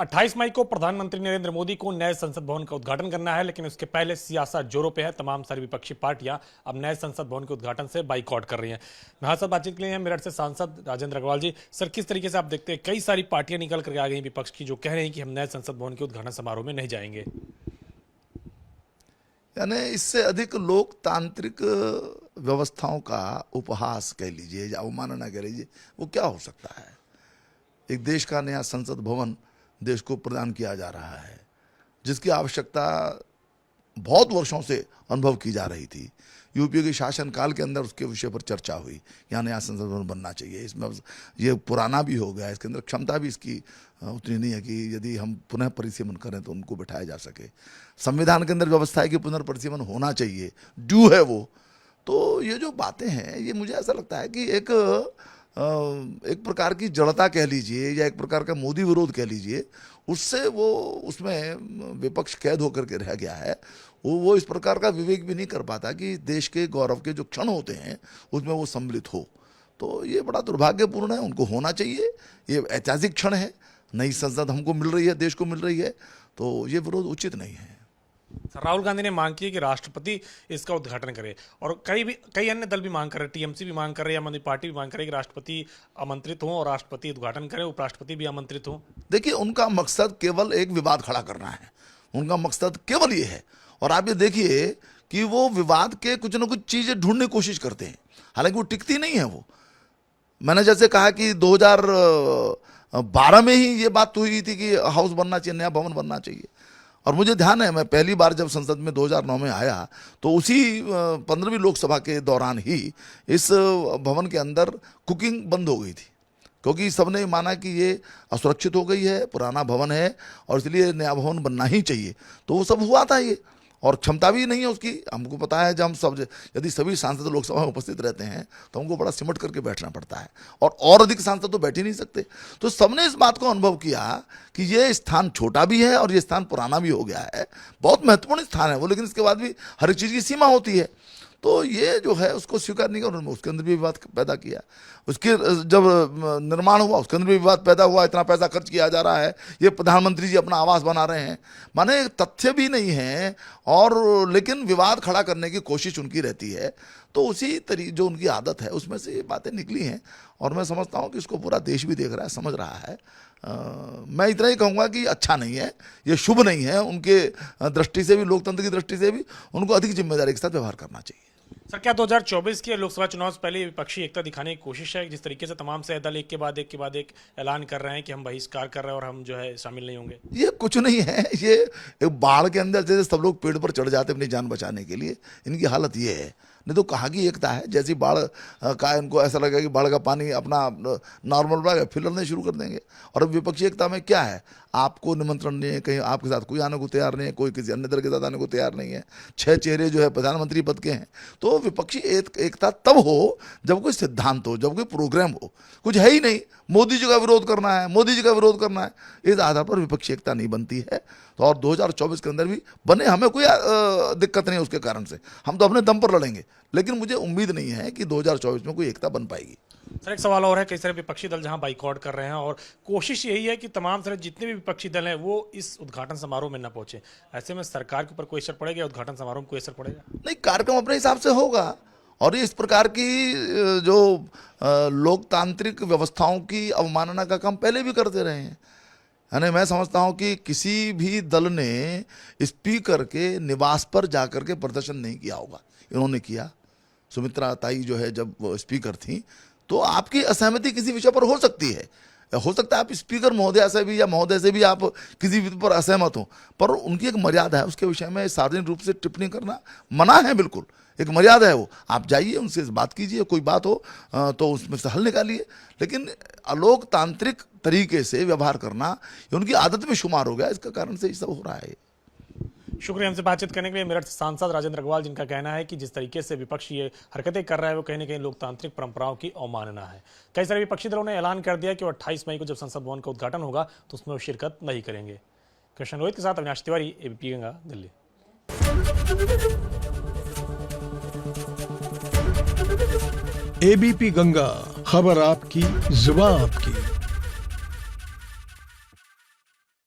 28 मई को प्रधानमंत्री नरेंद्र मोदी को नए संसद भवन का उद्घाटन करना है, लेकिन उसके पहले सियासत जोरों पे है। तमाम सारी विपक्षी पार्टियां अब नए संसद भवन के उद्घाटन से बाइकआउट कर रही हैं। हमारे साथ बातचीत के लिए हैं मेरठ से सांसद राजेंद्र अग्रवाल जी। सर, किस तरीके से आप देखते हैं, कई सारी पार्टियां निकल करके आ गई विपक्ष की, जो कह रहे हैं कि हम नए संसद भवन के उद्घाटन समारोह में नहीं जाएंगे। यानी इससे अधिक लोकतांत्रिक व्यवस्थाओं का उपहास कह लीजिए या अवमानना कह लीजिए, वो क्या हो सकता है। एक देश का नया संसद भवन देश को प्रदान किया जा रहा है, जिसकी आवश्यकता बहुत वर्षों से अनुभव की जा रही थी। यूपीए के शासनकाल के अंदर उसके विषय पर चर्चा हुई, यहाँ नया संसद भवन बनना चाहिए। इसमें ये पुराना भी हो गया, इसके अंदर क्षमता भी इसकी उतनी नहीं है कि यदि हम पुनः परिसीमन करें तो उनको बिठाया जा सके। संविधान के अंदर व्यवस्था है कि पुनर्परिसीमन होना चाहिए, ड्यू है वो। तो ये जो बातें हैं, ये मुझे ऐसा लगता है कि एक प्रकार की जड़ता कह लीजिए या एक प्रकार का मोदी विरोध कह लीजिए, उससे वो उसमें विपक्ष कैद होकर के रह गया है। वो इस प्रकार का विवेक भी नहीं कर पाता कि देश के गौरव के जो क्षण होते हैं उसमें वो सम्मिलित हो। तो ये बड़ा दुर्भाग्यपूर्ण है, उनको होना चाहिए। ये ऐतिहासिक क्षण है, नई संसद हमको मिल रही है, देश को मिल रही है, तो ये विरोध उचित नहीं है। राहुल गांधी ने मांग की है कि राष्ट्रपति इसका उद्घाटन करे, और कई अन्य दल भी मांग कर रहे हैं, टीएमसी भी मांग कर रहे हैं, आम आदमी पार्टी भी मांग कर रही है कि राष्ट्रपति आमंत्रित हों और राष्ट्रपति उद्घाटन करें, उपराष्ट्रपति भी आमंत्रित हों। देखिए, उनका मकसद केवल एक विवाद खड़ा करना है, उनका मकसद केवल ये है। और आप ये देखिए कि वो विवाद के कुछ न कुछ चीजें ढूंढने की कोशिश करते हैं, हालांकि वो टिकती नहीं है। वो मैंने जैसे कहा कि 2012 में ही ये बात हुई थी कि हाउस बनना चाहिए, नया भवन बनना चाहिए। और मुझे ध्यान है, मैं पहली बार जब संसद में 2009 में आया तो उसी 15वीं लोकसभा के दौरान ही इस भवन के अंदर कुकिंग बंद हो गई थी, क्योंकि सबने माना कि ये असुरक्षित हो गई है, पुराना भवन है और इसलिए नया भवन बनना ही चाहिए। तो वो सब हुआ था ये, और क्षमता भी नहीं है उसकी। हमको पता है, जब हम सब यदि सभी सांसद लोकसभा में उपस्थित रहते हैं तो हमको बड़ा सिमट करके बैठना पड़ता है, और अधिक सांसद तो बैठ ही नहीं सकते। तो सबने इस बात को अनुभव किया कि ये स्थान छोटा भी है और ये स्थान पुराना भी हो गया है, बहुत महत्वपूर्ण स्थान है वो, लेकिन इसके बाद भी हर एक चीज़ की सीमा होती है। तो ये जो है उसको स्वीकार नहीं कर, उसके अंदर भी विवाद पैदा किया। उसके जब निर्माण हुआ उसके अंदर भी विवाद पैदा हुआ, इतना पैसा खर्च किया जा रहा है, ये प्रधानमंत्री जी अपना आवास बना रहे हैं, माने तथ्य भी नहीं है, और लेकिन विवाद खड़ा करने की कोशिश उनकी रहती है। तो उसी जो उनकी आदत है उसमें से ये बातें निकली हैं, और मैं समझता हूँ कि इसको पूरा देश भी देख रहा है, समझ रहा है। मैं इतना ही कहूँगा कि अच्छा नहीं है, ये शुभ नहीं है। उनके दृष्टि से भी, लोकतंत्र की दृष्टि से भी उनको अधिक जिम्मेदारी के साथ व्यवहार करना चाहिए। सर, क्या 2024 के लोकसभा चुनाव से पहले विपक्षी एकता दिखाने की कोशिश है, जिस तरीके से तमाम से दल एक के बाद एक ऐलान कर रहे हैं कि हम बहिष्कार कर रहे हैं और हम जो है शामिल नहीं होंगे? ये कुछ नहीं है, ये एक बाढ़ के अंदर जैसे सब लोग पेड़ पर चढ़ जाते अपनी जान बचाने के लिए, इनकी हालत ये है। नहीं तो कहाँ की एकता है। जैसी बाढ़ का इनको ऐसा लगा कि बाढ़ का पानी अपना नॉर्मल बढ़ा, फिर लड़ने शुरू कर देंगे। और अब विपक्षी एकता में क्या है, आपको निमंत्रण नहीं है, कहीं आपके साथ कोई आने को तैयार नहीं है, कोई किसी अन्य दल के साथ आने को तैयार नहीं है। 6 चेहरे जो है प्रधानमंत्री पद के हैं। तो विपक्षी एकता तब हो जब कोई सिद्धांत हो, जब कोई प्रोग्राम हो। कुछ है ही नहीं, मोदी जी का विरोध करना है, मोदी जी का विरोध करना है, इस आधार पर विपक्षी एकता नहीं बनती है। तो और 2024 के अंदर भी बने, हमें कोई दिक्कत नहीं है उसके कारण से, हम तो अपने दम पर लड़ेंगे। लेकिन मुझे उम्मीद नहीं है कि 2024 में कोई एकता बन पाएगी। सर, एक सवाल और है, कई सारे विपक्षी दल जहां बाइकआउट कर रहे हैं, और कोशिश यही है कि तमाम सारे जितने भी विपक्षी दल हैं वो इस उद्घाटन समारोह में न पहुंचे। ऐसे में सरकार के ऊपर कोई असर पड़ेगा, उद्घाटन समारोह में कोई असर पड़ेगा? नहीं, कार्यक्रम अपने हिसाब से होगा, और इस प्रकार की जो लोकतांत्रिक व्यवस्थाओं की अवमानना का काम पहले भी करते रहे हैं। यानी मैं समझता हूं कि किसी भी दल ने स्पीकर के निवास पर जाकर के प्रदर्शन नहीं किया होगा, इन्होंने किया। सुमित्रा ताई जो है जब स्पीकर थी, तो आपकी असहमति किसी विषय पर हो सकती है, हो सकता है आप स्पीकर महोदया से भी या महोदय से भी आप किसी विषय पर असहमत हो, पर उनकी एक मर्यादा है, उसके विषय में सार्वजनिक रूप से टिप्पणी करना मना है। बिल्कुल एक मर्यादा है वो, आप जाइए उनसे बात कीजिए, कोई बात हो तो उसमें से हल निकालिए। लेकिन अलोकतांत्रिक तरीके से व्यवहार करना ये उनकी आदत में शुमार हो गया, इसका कारण से ये सब हो रहा है। शुक्रिया हमसे बातचीत करने के लिए मेरठ सांसद राजेंद्र अग्रवाल, जिनका कहना है कि जिस तरीके से विपक्ष ये हरकतें कर रहा है वो कहीं न कहीं लोकतांत्रिक परंपराओं की अवमानना है। कई सारे विपक्षी दलों ने ऐलान कर दिया कि वो 28 मई को जब संसद भवन का उद्घाटन होगा तो उसमें वो शिरकत नहीं करेंगे। कृष्ण रोहित के साथ अविनाश तिवारी, एबीपी गंगा, दिल्ली। एबीपी गंगा, खबर आपकी, जुबान आपकी।